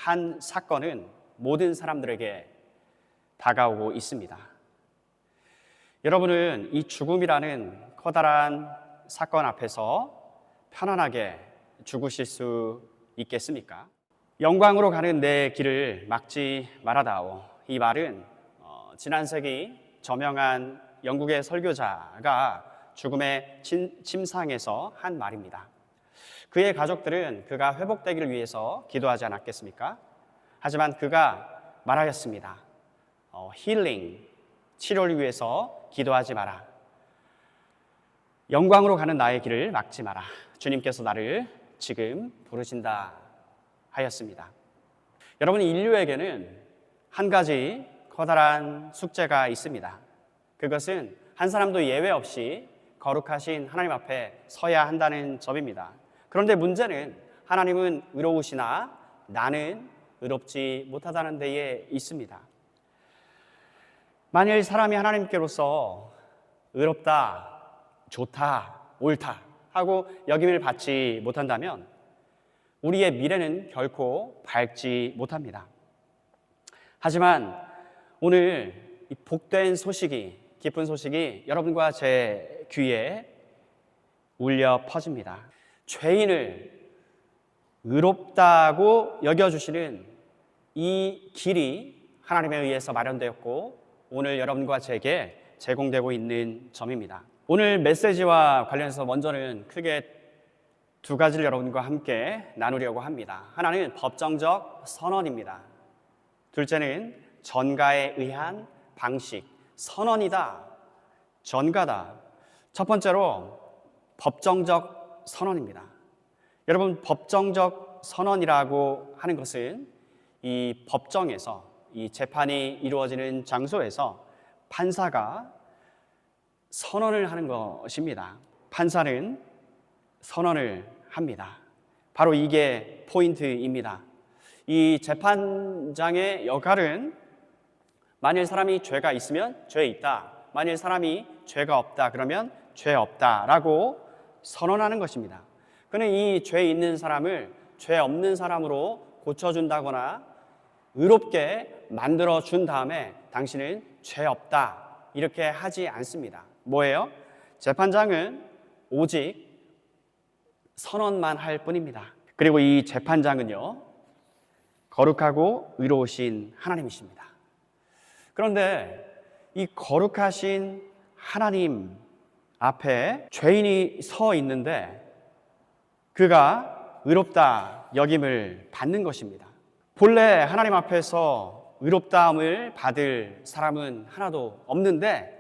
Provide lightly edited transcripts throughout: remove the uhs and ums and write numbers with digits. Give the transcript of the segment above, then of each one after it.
한 사건은 모든 사람들에게 다가오고 있습니다. 여러분은 이 죽음이라는 커다란 사건 앞에서 편안하게 죽으실 수 있겠습니까? 영광으로 가는 내 길을 막지 말아다오. 이 말은 지난 세기 저명한 영국의 설교자가 죽음의 침상에서 한 말입니다. 그의 가족들은 그가 회복되기를 위해서 기도하지 않았겠습니까? 하지만 그가 말하였습니다. 힐링, 치료를 위해서 기도하지 마라. 영광으로 가는 나의 길을 막지 마라. 주님께서 나를 지금 부르신다 하였습니다. 여러분, 인류에게는 한 가지 커다란 숙제가 있습니다. 그것은 한 사람도 예외 없이 거룩하신 하나님 앞에 서야 한다는 점입니다. 그런데 문제는 하나님은 의로우시나 나는 의롭지 못하다는 데에 있습니다. 만일 사람이 하나님께로서 의롭다, 좋다, 옳다 하고 여김을 받지 못한다면 우리의 미래는 결코 밝지 못합니다. 하지만 오늘 이 복된 소식이, 기쁜 소식이 여러분과 제 귀에 울려 퍼집니다. 죄인을 의롭다고 여겨주시는 이 길이 하나님에 의해서 마련되었고 오늘 여러분과 제게 제공되고 있는 점입니다. 오늘 메시지와 관련해서 먼저는 크게 두 가지를 여러분과 함께 나누려고 합니다. 하나는 법정적 선언입니다. 둘째는 전가에 의한 방식, 선언이다, 전가다. 첫 번째로 법정적 선언입니다. 여러분, 법정적 선언이라고 하는 것은 이 법정에서, 이 재판이 이루어지는 장소에서 판사가 선언을 하는 것입니다. 판사는 선언을 합니다. 바로 이게 포인트입니다. 이 재판장의 역할은 만일 사람이 죄가 있으면 죄 있다, 만일 사람이 죄가 없다 그러면 죄 없다라고 선언하는 것입니다. 그는 이 죄 있는 사람을 죄 없는 사람으로 고쳐준다거나 의롭게 만들어준 다음에 당신은 죄 없다 이렇게 하지 않습니다. 뭐예요? 재판장은 오직 선언만 할 뿐입니다. 그리고 이 재판장은요, 거룩하고 의로우신 하나님이십니다. 그런데 이 거룩하신 하나님 앞에 죄인이 서 있는데 그가 의롭다 여김을 받는 것입니다. 본래 하나님 앞에서 의롭다함을 받을 사람은 하나도 없는데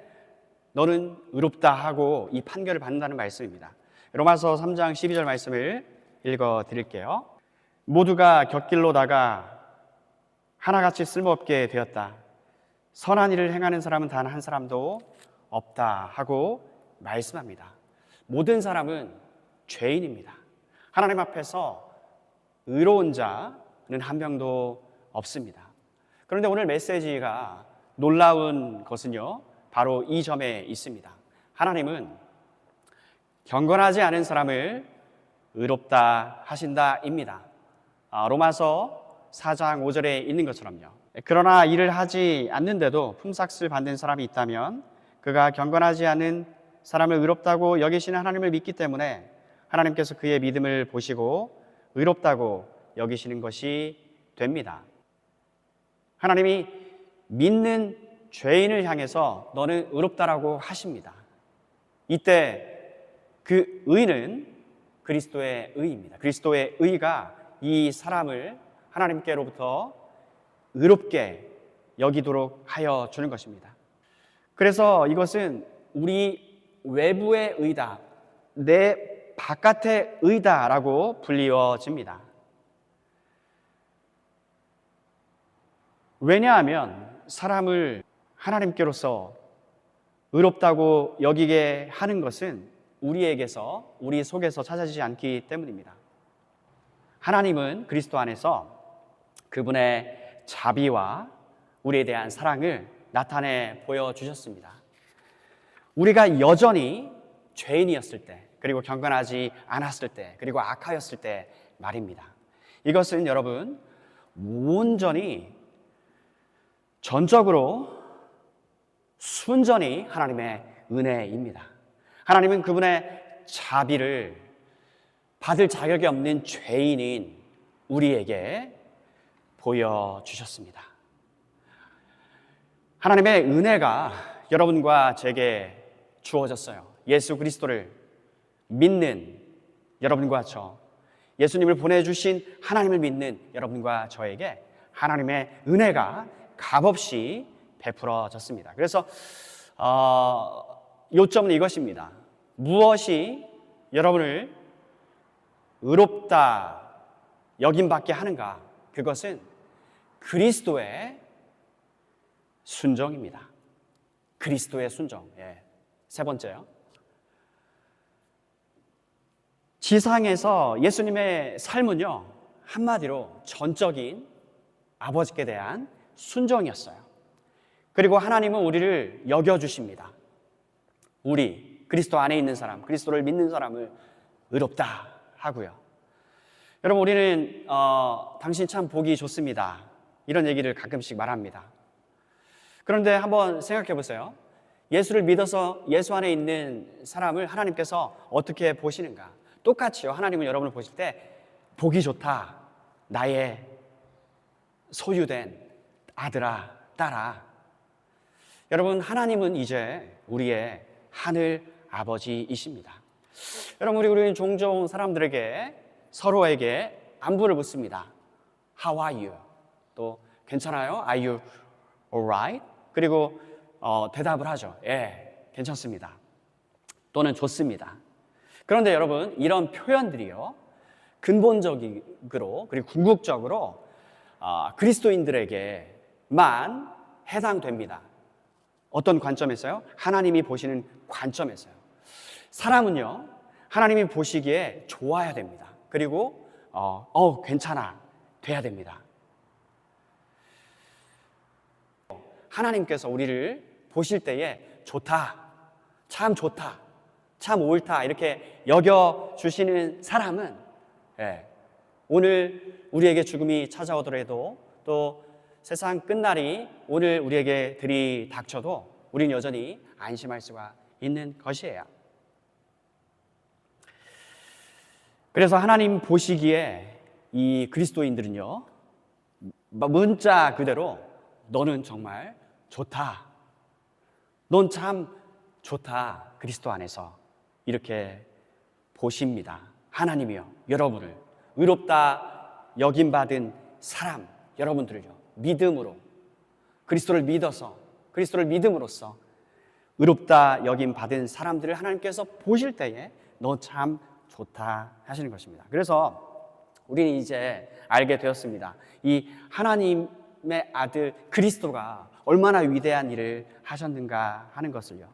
너는 의롭다 하고 이 판결을 받는다는 말씀입니다. 로마서 3장 12절 말씀을 읽어 드릴게요. 모두가 곁길로다가 하나같이 쓸모없게 되었다. 선한 일을 행하는 사람은 단 한 사람도 없다 하고 말씀합니다. 모든 사람은 죄인입니다. 하나님 앞에서 의로운 자는 한 명도 없습니다. 그런데 오늘 메시지가 놀라운 것은요, 바로 이 점에 있습니다. 하나님은 경건하지 않은 사람을 의롭다 하신다입니다. 로마서 4장 5절에 있는 것처럼요. 그러나 일을 하지 않는데도 품삯을 받는 사람이 있다면 그가 경건하지 않은 사람을 의롭다고 여기시는 하나님을 믿기 때문에 하나님께서 그의 믿음을 보시고 의롭다고 여기시는 것이 됩니다. 하나님이 믿는 죄인을 향해서 너는 의롭다라고 하십니다. 이때 그 의는 그리스도의 의입니다. 그리스도의 의가 이 사람을 하나님께로부터 의롭게 여기도록 하여 주는 것입니다. 그래서 이것은 우리 외부의 의다, 내 바깥의 의다라고 불리워집니다. 왜냐하면 사람을 하나님께로서 의롭다고 여기게 하는 것은 우리에게서, 우리 속에서 찾아지지 않기 때문입니다. 하나님은 그리스도 안에서 그분의 자비와 우리에 대한 사랑을 나타내 보여주셨습니다. 우리가 여전히 죄인이었을 때, 그리고 경건하지 않았을 때, 그리고 악하였을 때 말입니다. 이것은 여러분, 온전히 전적으로 순전히 하나님의 은혜입니다. 하나님은 그분의 자비를 받을 자격이 없는 죄인인 우리에게 보여주셨습니다. 하나님의 은혜가 여러분과 제게 주어졌어요. 예수 그리스도를 믿는 여러분과 저, 예수님을 보내주신 하나님을 믿는 여러분과 저에게 하나님의 은혜가 값없이 베풀어졌습니다. 그래서 요점은 이것입니다. 무엇이 여러분을 의롭다 여김받게 하는가? 그것은 그리스도의 순종입니다. 그리스도의 순종. 예. 세 번째요. 지상에서 예수님의 삶은요, 한마디로 전적인 아버지께 대한 순종이었어요. 그리고 하나님은 우리를 여겨주십니다. 우리 그리스도 안에 있는 사람, 그리스도를 믿는 사람을 의롭다 하고요. 여러분, 우리는 당신 참 보기 좋습니다, 이런 얘기를 가끔씩 말합니다. 그런데 한번 생각해 보세요. 예수를 믿어서 예수 안에 있는 사람을 하나님께서 어떻게 보시는가? 똑같이요. 하나님은 여러분을 보실 때 보기 좋다, 나의 소유된 아들아, 딸아. 여러분, 하나님은 이제 우리의 하늘 아버지이십니다. 여러분, 우리는 종종 사람들에게, 서로에게 안부를 묻습니다. How are you? 또 괜찮아요? Are you alright? 그리고 대답을 하죠. 예, 괜찮습니다. 또는 좋습니다. 그런데 여러분, 이런 표현들이요, 근본적으로 그리고 궁극적으로 그리스도인들에게만 해당됩니다. 어떤 관점에서요? 하나님이 보시는 관점에서요. 사람은요, 하나님이 보시기에 좋아야 됩니다. 그리고 괜찮아, 돼야 됩니다. 하나님께서 우리를 보실 때에 좋다, 참 좋다, 참 옳다 이렇게 여겨주시는 사람은, 오늘 우리에게 죽음이 찾아오더라도, 또 세상 끝날이 오늘 우리에게 들이닥쳐도 우리는 여전히 안심할 수가 있는 것이에요. 그래서 하나님 보시기에 이 그리스도인들은요, 문자 그대로 너는 정말 좋다, 넌 참 좋다, 그리스도 안에서 이렇게 보십니다. 하나님이요, 여러분을 의롭다 여김받은 사람, 여러분들을요, 믿음으로, 그리스도를 믿어서, 그리스도를 믿음으로써 의롭다 여김받은 사람들을 하나님께서 보실 때에 너 참 좋다 하시는 것입니다. 그래서 우리는 이제 알게 되었습니다. 이 하나님의 아들 그리스도가 얼마나 위대한 일을 하셨는가 하는 것을요.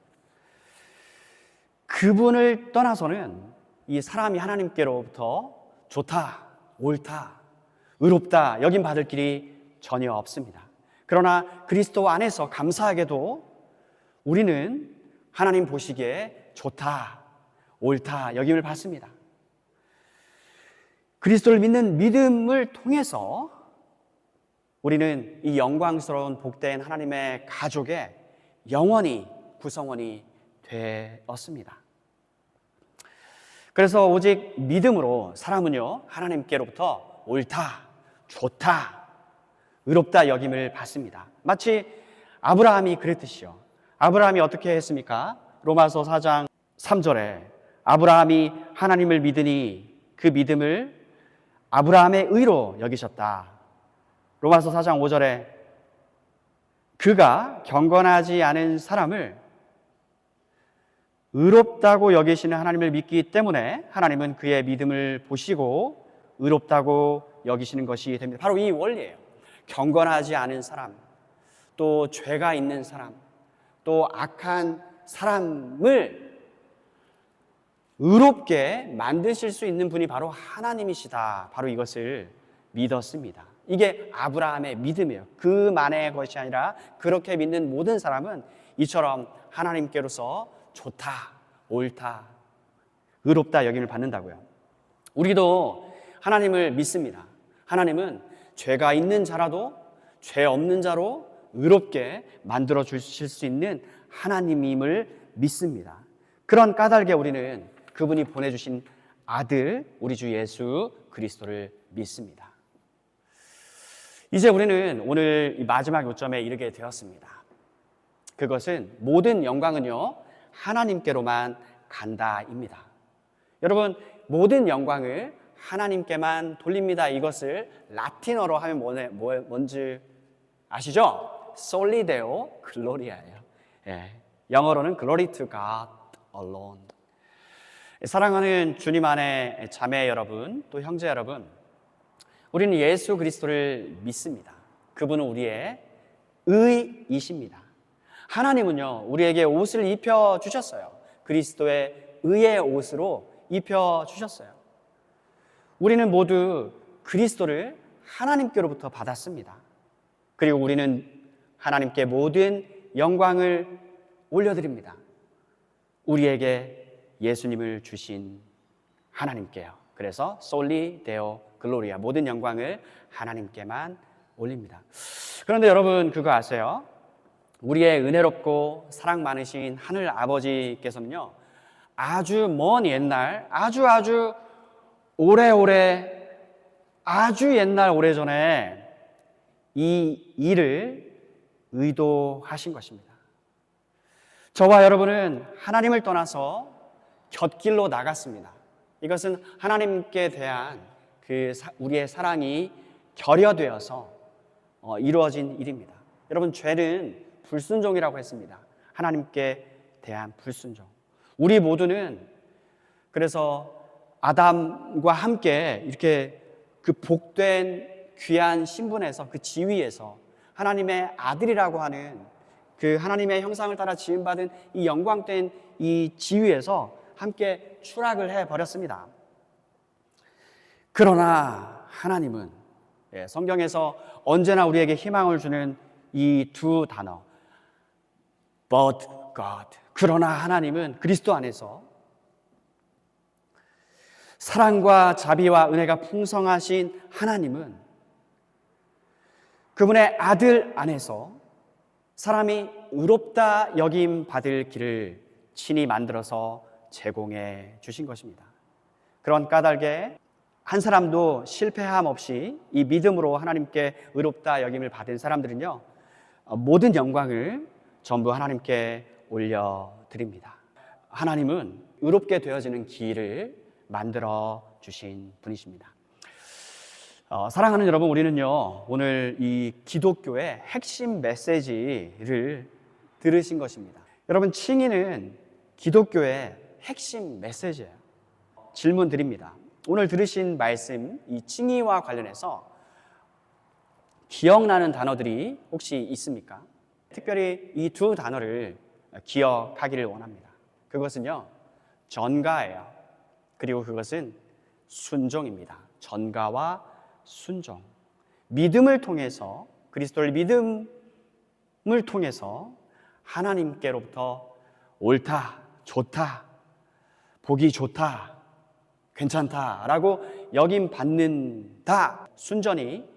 그분을 떠나서는 이 사람이 하나님께로부터 좋다, 옳다, 의롭다 여김받을 길이 전혀 없습니다. 그러나 그리스도 안에서 감사하게도 우리는 하나님 보시기에 좋다, 옳다 여김을 받습니다. 그리스도를 믿는 믿음을 통해서 우리는 이 영광스러운 복된 하나님의 가족의 영원히 구성원이 되었습니다. 그래서 오직 믿음으로 사람은요, 하나님께로부터 옳다, 좋다, 의롭다 여김을 받습니다. 마치 아브라함이 그랬듯이요. 아브라함이 어떻게 했습니까? 로마서 4장 3절에 아브라함이 하나님을 믿으니 그 믿음을 아브라함의 의로 여기셨다. 로마서 4장 5절에 그가 경건하지 않은 사람을 의롭다고 여기시는 하나님을 믿기 때문에 하나님은 그의 믿음을 보시고 의롭다고 여기시는 것이 됩니다. 바로 이 원리예요. 경건하지 않은 사람, 또 죄가 있는 사람, 또 악한 사람을 의롭게 만드실 수 있는 분이 바로 하나님이시다. 바로 이것을 믿었습니다. 이게 아브라함의 믿음이에요. 그만의 것이 아니라 그렇게 믿는 모든 사람은 이처럼 하나님께로서 좋다, 옳다, 의롭다 여김을 받는다고요. 우리도 하나님을 믿습니다. 하나님은 죄가 있는 자라도 죄 없는 자로 의롭게 만들어 주실 수 있는 하나님임을 믿습니다. 그런 까닭에 우리는 그분이 보내주신 아들 우리 주 예수 그리스도를 믿습니다. 이제 우리는 오늘 이 마지막 요점에 이르게 되었습니다. 그것은 모든 영광은요 하나님께로만 간다입니다. 여러분, 모든 영광을 하나님께만 돌립니다. 이것을 라틴어로 하면 뭔지 아시죠? Soli Deo Gloria예요. 영어로는 Glory to God alone. 사랑하는 주님 안에 자매 여러분, 또 형제 여러분, 우리는 예수 그리스도를 믿습니다. 그분은 우리의 의이십니다. 하나님은요 우리에게 옷을 입혀 주셨어요. 그리스도의 의의 옷으로 입혀 주셨어요. 우리는 모두 그리스도를 하나님께로부터 받았습니다. 그리고 우리는 하나님께 모든 영광을 올려드립니다. 우리에게 예수님을 주신 하나님께요. 그래서 Soli Deo Gloria, 모든 영광을 하나님께만 올립니다. 그런데 여러분 그거 아세요? 우리의 은혜롭고 사랑 많으신 하늘 아버지께서는요 아주 먼 옛날, 아주 오래오래, 아주 옛날 오래전에 이 일을 의도하신 것입니다. 저와 여러분은 하나님을 떠나서 곁길로 나갔습니다. 이것은 하나님께 대한 우리의 사랑이 결여되어서 이루어진 일입니다. 여러분, 죄는 불순종이라고 했습니다. 하나님께 대한 불순종. 우리 모두는 그래서 아담과 함께 이렇게 그 복된 귀한 신분에서, 그 지위에서 하나님의 아들이라고 하는 그 하나님의 형상을 따라 지음받은 이 영광된 이 지위에서 함께 추락을 해버렸습니다. 그러나 하나님은 성경에서 언제나 우리에게 희망을 주는 이 두 단어 But God, 그러나 하나님은 그리스도 안에서 사랑과 자비와 은혜가 풍성하신 하나님은 그분의 아들 안에서 사람이 의롭다 여김 받을 길을 친히 만들어서 제공해 주신 것입니다. 그런 까닭에 한 사람도 실패함 없이 이 믿음으로 하나님께 의롭다 여김을 받은 사람들은요 모든 영광을 전부 하나님께 올려드립니다. 하나님은 의롭게 되어지는 길을 만들어 주신 분이십니다. 사랑하는 여러분, 우리는요 오늘 이 기독교의 핵심 메시지를 들으신 것입니다. 여러분, 칭의는 기독교의 핵심 메시지예요. 질문 드립니다. 오늘 들으신 말씀, 이 칭의와 관련해서 기억나는 단어들이 혹시 있습니까? 특별히 이 두 단어를 기억하기를 원합니다. 그것은요 전가예요. 그리고 그것은 순종입니다. 전가와 순종. 믿음을 통해서, 그리스도를 믿음을 통해서 하나님께로부터 옳다, 좋다, 보기 좋다, 괜찮다라고 여김 받는다. 순전히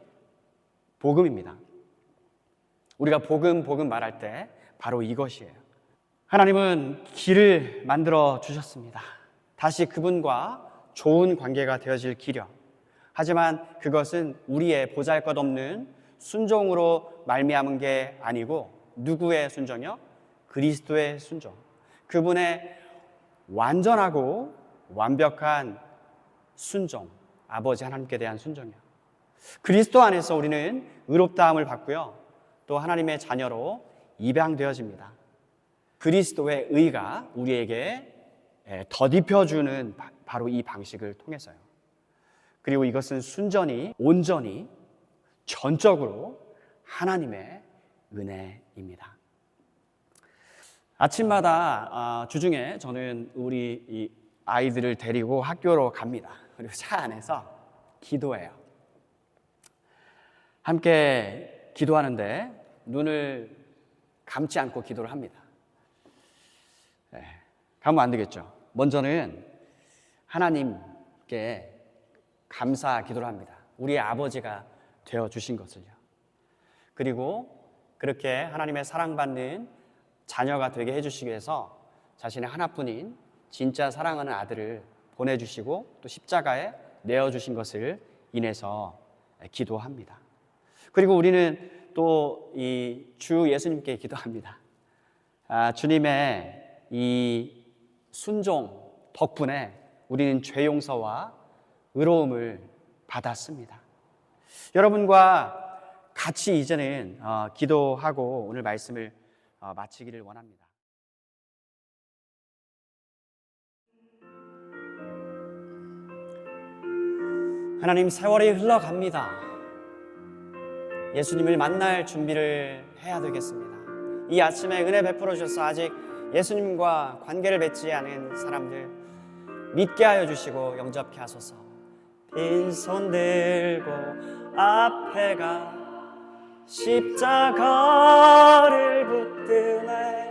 복음입니다. 우리가 복음 말할 때 바로 이것이에요. 하나님은 길을 만들어 주셨습니다. 다시 그분과 좋은 관계가 되어질 길이요. 하지만 그것은 우리의 보잘것없는 순종으로 말미암은 게 아니고 누구의 순종이요? 그리스도의 순종. 그분의 완전하고 완벽한 순종, 아버지 하나님께 대한 순종이요. 그리스도 안에서 우리는 의롭다함을 받고요, 또 하나님의 자녀로 입양되어집니다. 그리스도의 의가 우리에게 덧입혀주는 바로 이 방식을 통해서요. 그리고 이것은 순전히, 온전히, 전적으로 하나님의 은혜입니다. 아침마다 주중에 저는 우리 이 아이들을 데리고 학교로 갑니다. 그리고 차 안에서 기도해요. 함께 기도하는데 눈을 감지 않고 기도를 합니다. 가면 안 되겠죠. 먼저는 하나님께 감사 기도를 합니다. 우리의 아버지가 되어 주신 것을요. 그리고 그렇게 하나님의 사랑받는 자녀가 되게 해주시기 위해서 자신의 하나뿐인 진짜 사랑하는 아들을 보내주시고 또 십자가에 내어주신 것을 인해서 기도합니다. 그리고 우리는 또 이 주 예수님께 기도합니다. 주님의 이 순종 덕분에 우리는 죄 용서와 의로움을 받았습니다. 여러분과 같이 이제는 기도하고 오늘 말씀을 마치기를 원합니다. 하나님, 세월이 흘러갑니다. 예수님을 만날 준비를 해야 되겠습니다. 이 아침에 은혜 베풀어 주셔서 아직 예수님과 관계를 맺지 않은 사람들 믿게 하여 주시고 영접케 하소서. 빈손 들고 앞에 가 십자가를 붙드네.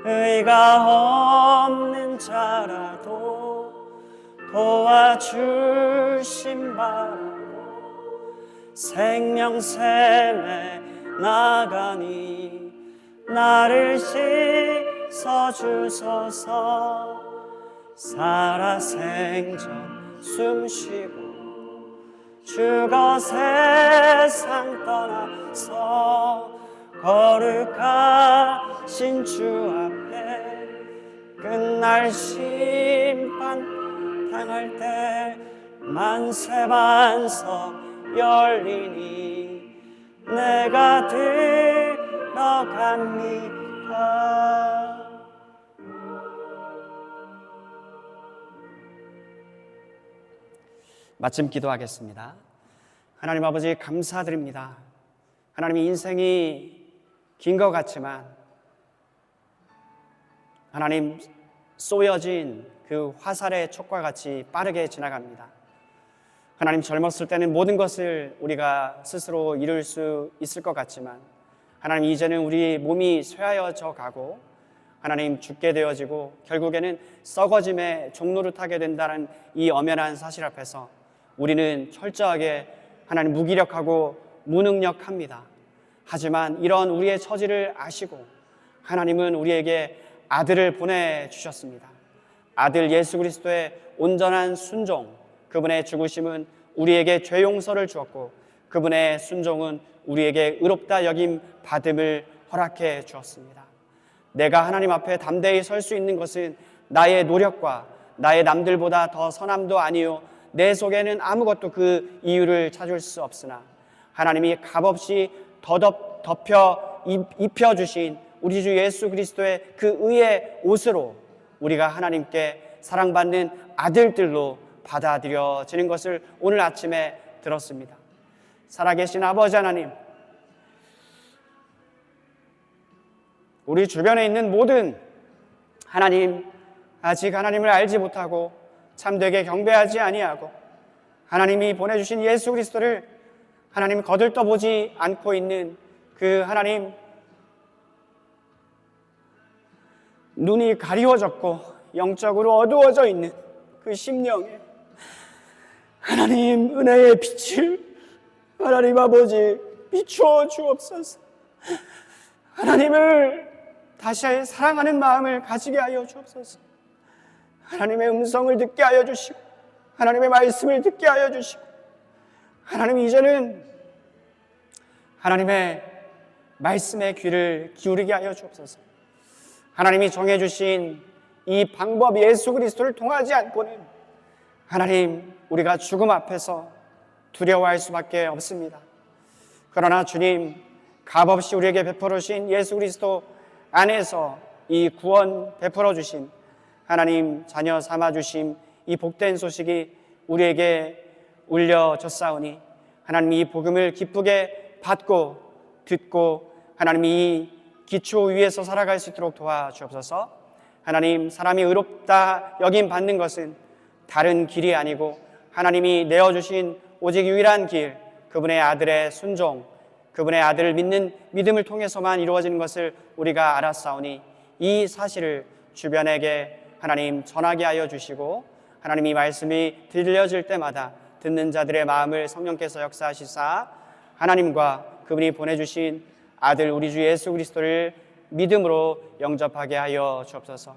의가 없는 자라도 도와주심 바라고 생명샘에 나가니 나를 씻어주소서. 살아생전 숨쉬고 죽어 세상 떠나서 거룩하신 주 앞에 끝날 심판 당할 때 만세반석 열리니 내가 들어갑니다. 마침 기도하겠습니다. 하나님 아버지, 감사드립니다. 하나님의 인생이 긴 것 같지만 하나님, 쏘여진 그 화살의 촉과 같이 빠르게 지나갑니다. 하나님, 젊었을 때는 모든 것을 우리가 스스로 이룰 수 있을 것 같지만 하나님, 이제는 우리 몸이 쇠하여져 가고 하나님, 죽게 되어지고 결국에는 썩어짐의 종로를 타게 된다는 이 엄연한 사실 앞에서 우리는 철저하게 하나님 무기력하고 무능력합니다. 하지만 이런 우리의 처지를 아시고 하나님은 우리에게 아들을 보내주셨습니다. 아들 예수 그리스도의 온전한 순종, 그분의 죽으심은 우리에게 죄 용서를 주었고 그분의 순종은 우리에게 의롭다 여김 받음을 허락해 주었습니다. 내가 하나님 앞에 담대히 설 수 있는 것은 나의 노력과 나의 남들보다 더 선함도 아니요 내 속에는 아무것도 그 이유를 찾을 수 없으나 하나님이 값없이 덮여 입혀주신 우리 주 예수 그리스도의 그 의의 옷으로 우리가 하나님께 사랑받는 아들들로 받아들여지는 것을 오늘 아침에 들었습니다. 살아계신 아버지 하나님, 우리 주변에 있는 모든 하나님, 아직 하나님을 알지 못하고 참되게 경배하지 아니하고 하나님이 보내주신 예수 그리스도를 하나님 거들떠보지 않고 있는 그 하나님, 눈이 가리워졌고 영적으로 어두워져 있는 그 심령에 하나님 은혜의 빛을 하나님 아버지 비추어 주옵소서. 하나님을 다시 사랑하는 마음을 가지게 하여 주옵소서. 하나님의 음성을 듣게 하여 주시고 하나님의 말씀을 듣게 하여 주시고 하나님, 이제는 하나님의 말씀에 귀를 기울이게 하여 주옵소서. 하나님이 정해주신 이 방법 예수 그리스도를 통하지 않고는 하나님, 우리가 죽음 앞에서 두려워할 수밖에 없습니다. 그러나 주님, 값없이 우리에게 베풀어 주신 예수 그리스도 안에서 이 구원 베풀어 주신 하나님 자녀 삼아 주심, 이 복된 소식이 우리에게 울려졌사오니 하나님, 이 복음을 기쁘게 받고 듣고 하나님 이 기초 위에서 살아갈 수 있도록 도와주옵소서. 하나님, 사람이 의롭다 여김 받는 것은 다른 길이 아니고 하나님이 내어주신 오직 유일한 길, 그분의 아들의 순종, 그분의 아들을 믿는 믿음을 통해서만 이루어지는 것을 우리가 알았사오니 이 사실을 주변에게 하나님 전하게 하여 주시고 하나님, 이 말씀이 들려질 때마다 듣는 자들의 마음을 성령께서 역사하시사 하나님과 그분이 보내주신 아들 우리 주 예수 그리스도를 믿음으로 영접하게 하여 주옵소서.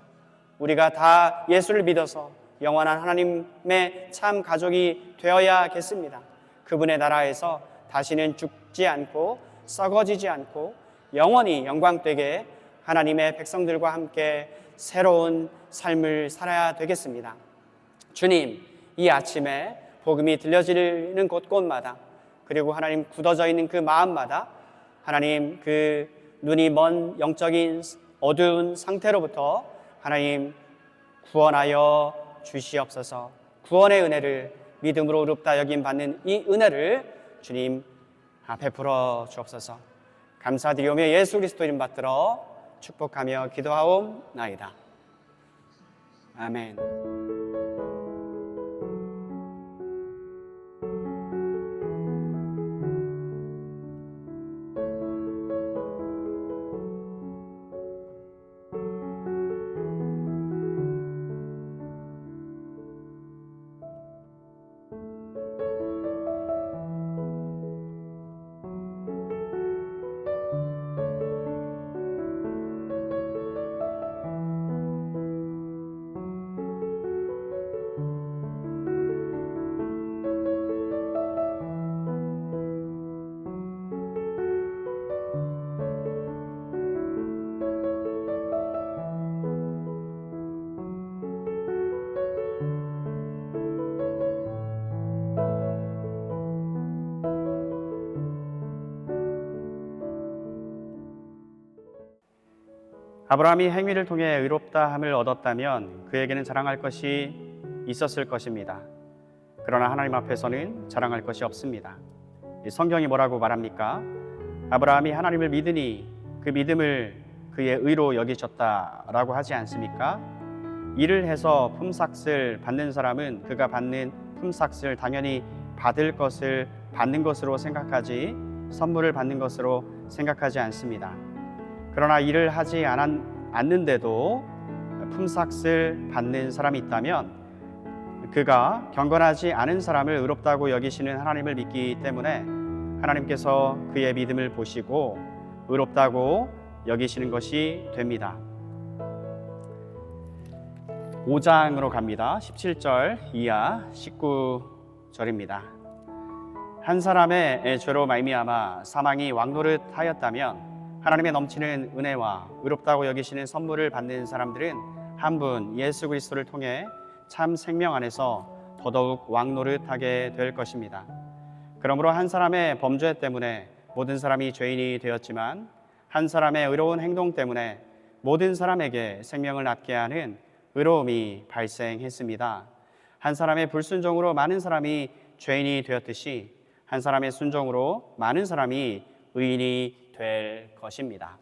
우리가 다 예수를 믿어서 영원한 하나님의 참 가족이 되어야겠습니다. 그분의 나라에서 다시는 죽지 않고 썩어지지 않고 영원히 영광되게 하나님의 백성들과 함께 새로운 삶을 살아야 되겠습니다. 주님, 이 아침에 복음이 들려지는 곳곳마다, 그리고 하나님 굳어져 있는 그 마음마다 하나님 그 눈이 먼 영적인 어두운 상태로부터 하나님 구원하여 주시옵소서. 구원의 은혜를 믿음으로 의롭다 여김 받는 이 은혜를 주님 베풀어 주옵소서. 감사드리오며 예수 그리스도 이름 받들어 축복하며 기도하옵나이다. 아멘. 아브라함이 행위를 통해 의롭다함을 얻었다면 그에게는 자랑할 것이 있었을 것입니다. 그러나 하나님 앞에서는 자랑할 것이 없습니다. 성경이 뭐라고 말합니까? 아브라함이 하나님을 믿으니 그 믿음을 그의 의로 여기셨다라고 하지 않습니까? 일을 해서 품삯을 받는 사람은 그가 받는 품삯을 당연히 받을 것을 받는 것으로 생각하지 선물을 받는 것으로 생각하지 않습니다. 그러나 일을 하지 않는데도 품삯을 받는 사람이 있다면 그가 경건하지 않은 사람을 의롭다고 여기시는 하나님을 믿기 때문에 하나님께서 그의 믿음을 보시고 의롭다고 여기시는 것이 됩니다. 5장으로 갑니다. 17절 이하 19절입니다. 한 사람의 죄로 말미암아 사망이 왕노릇하였다면 하나님의 넘치는 은혜와 의롭다고 여기시는 선물을 받는 사람들은 한 분 예수 그리스도를 통해 참 생명 안에서 더더욱 왕노릇하게 될 것입니다. 그러므로 한 사람의 범죄 때문에 모든 사람이 죄인이 되었지만 한 사람의 의로운 행동 때문에 모든 사람에게 생명을 낳게 하는 의로움이 발생했습니다. 한 사람의 불순종으로 많은 사람이 죄인이 되었듯이 한 사람의 순종으로 많은 사람이 의인이 될 것입니다.